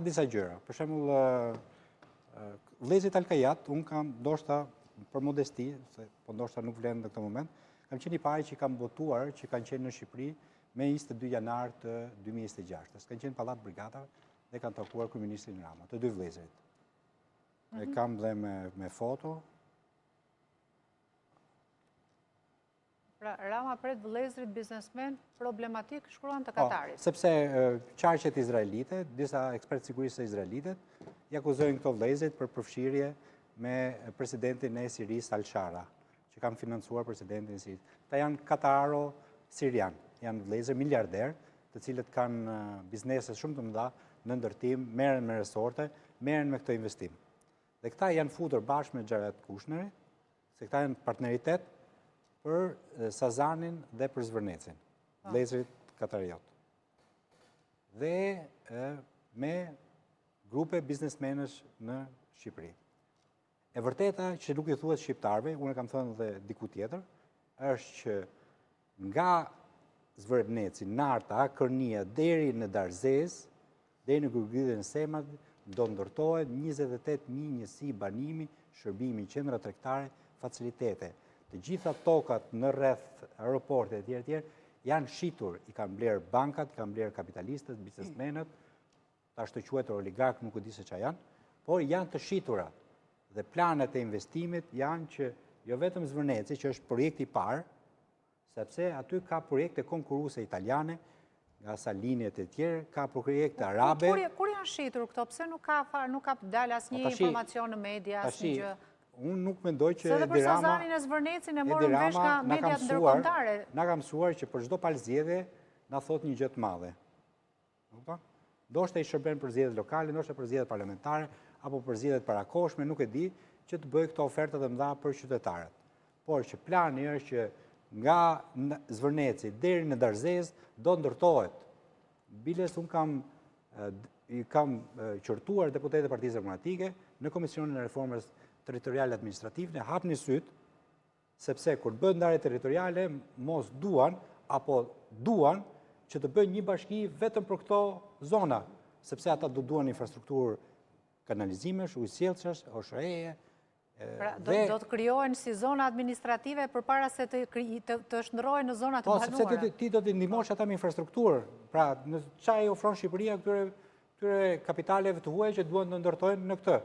disa gjëra. Për shembull, vëllezërit Alkajat, unë kam ndoshta për modesti, se po ndoshta nuk vlen në këtë moment, kam qenë i pari që kam votuar, që kanë qenë në Shqipëri me 22 janar të 2026. Kanë qenë Pallat Brigatave dhe kanë takuar kryeministrin Rama, të dy vëllezërit. E kam dhe me foto. Pra, Rama pret vëllezërit biznesmen problematik shkruan të Katarit. Sepse qarqet izraelite, disa ekspertë sigurisë izraelitet, i akuzojnë këto vëllezërit për përfshirje me presidentin e Sirisë Al-Shara, që kanë financuar presidentin e Sirisë. Ta janë kataro-sirian, janë vëllezër miliarder, të cilët kanë biznese shumë të mëdha në ndërtim, merren me resorte, merren me këtë investim. Dhe këta janë futur bashkë me Jared Kushnerin, se këta janë partneritet për Sazanin dhe për Zvërnecin, vëllezërit katariot. Dhe me grupe biznesmenësh në Shqipëri. E vërteta që nuk i thuhet shqiptarëve, unë kam thënë dhe diku tjetër, është që nga Zvërneci, Narta, Kërnia, deri në Darzez, deri në Gurgydhen e Semat, do ndërtohet 28.000 njësi banimi, shërbimi, qendra tregtare, facilitete. Të gjitha tokat në rreth aeroporte e tjerë janë shitur, i kanë blerë bankat, i kanë blerë kapitalistët, biznesmenët, tash të quhet oligark, nuk e di se çfarë janë, por janë të shitura. Dhe planet e investimit janë që jo vetëm Zvërneci, që është projekti i parë, sepse aty ka projekte konkurruese italiane, nga Salinjet e tjerë, ka projekte arabe. Kur janë shitur këto? Pse nuk ka dalë asnjë informacion në media, asnjë gjë? Unë nuk mendoj që Edi Rama... Se dhe për Sazanin e Zvërnecin e morën vesh nga mediat ndërkombëtare. Na ka mësuar që për çdo palëzjedhje na thot një gjë të madhe. Ndoshta i shërben për zgjedhjet lokale, ndoshta për zgjedhjet parlamentare, apo për zgjedhjet parakohshme, nuk e di, që të bëj këto oferta të mëdha për qytetarët. Por që plani është që nga Zvërneci deri në Darzez do ndërtohet. Biles unë kam qërtuar deputetet e Partisë Demokratike në Komisionin e Reformës Territoriale Administrative, hapni syt, sepse kur bëhet ndarje territoriale, mos duan, apo duan, që të bëjnë një bashki vetëm për këto zona, sepse ata do duan infrastrukturë kanalizimesh, ujësjellçesh, OSHE. Pra, do të krijohen si zona administrative përpara se të shndrohen në zona të banuara. Po, sepse ti do të ndihmosh ata me infrastrukturë. Pra, në çfarë i ofron Shqipëria këtyre kapitaleve të huaja që duan të ndërtojnë në këtë.